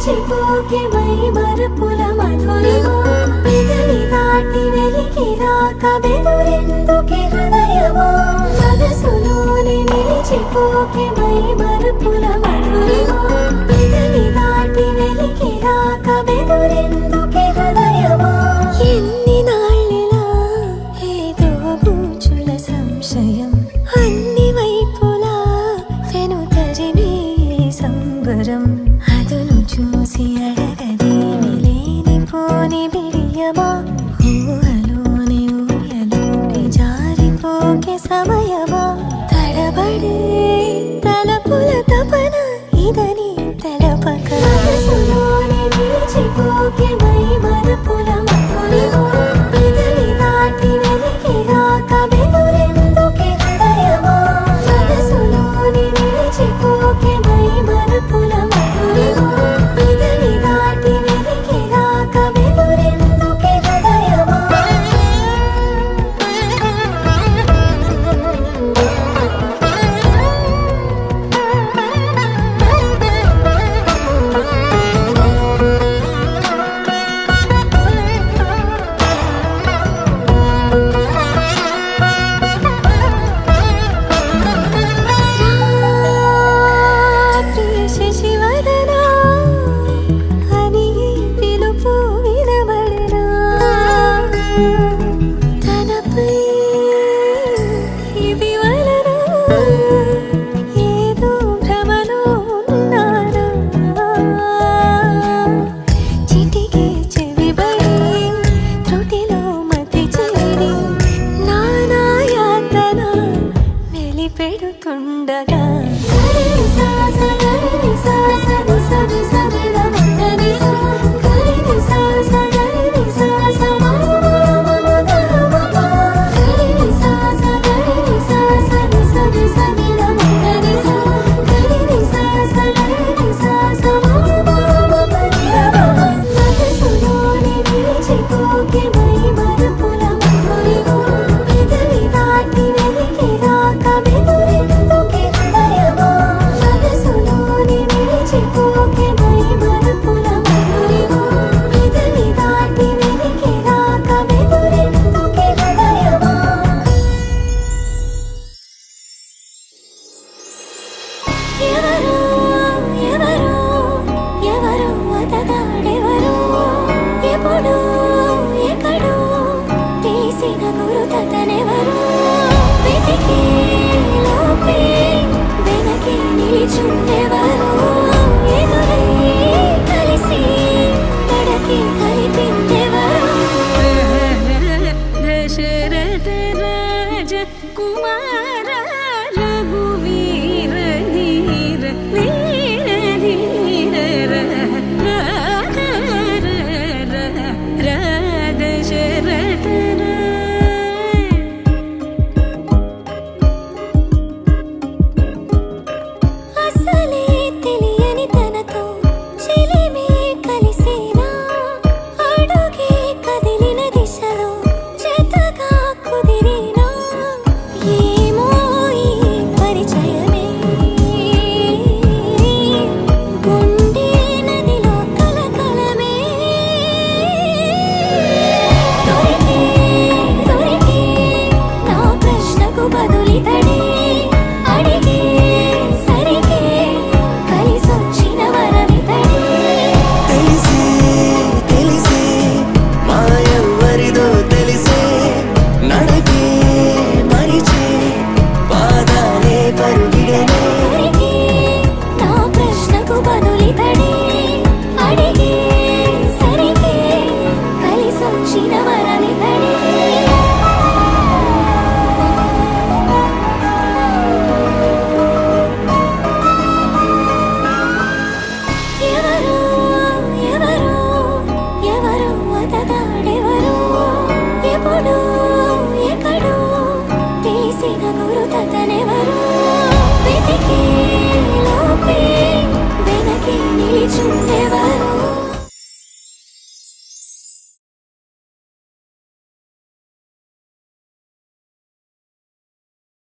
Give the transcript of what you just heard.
నిలిచిపోకే my మరపుల Madhurima పెదవి దాటి వెలికి రాక బెదురెందుకే హృదయమా మనసులోని నిలిచిపోకే మై మరపుల మధురిమా పెదవి దాటి వెలికి రాక బెదురెందుకే హృదయమా ఎన్ని నాళ్ళిలా ఏదో బూచుల సంశయం అన్ని వైపులా వెనుతరిమే సంబరం అదును చూసి అడగదేమి లేనిపోని బిడియమా ఊహలోని ఊయలోకి జారిపోకే సమయమా తడబడే తలపుల తపన ఇదని తెలపక మనసులోని నిలిచిపోకే మై మరపుల మధురిమా పెదవి దాటి వెలికి రాక బెదురెందుకే హృదయమా మనసులోని నిలిచిపోకే మై మరపుల మధురిమా పెదవి దాటి వెలికి రాక బెదురెందుకే హృదయమా పెడుతుండగా నిలిచుండే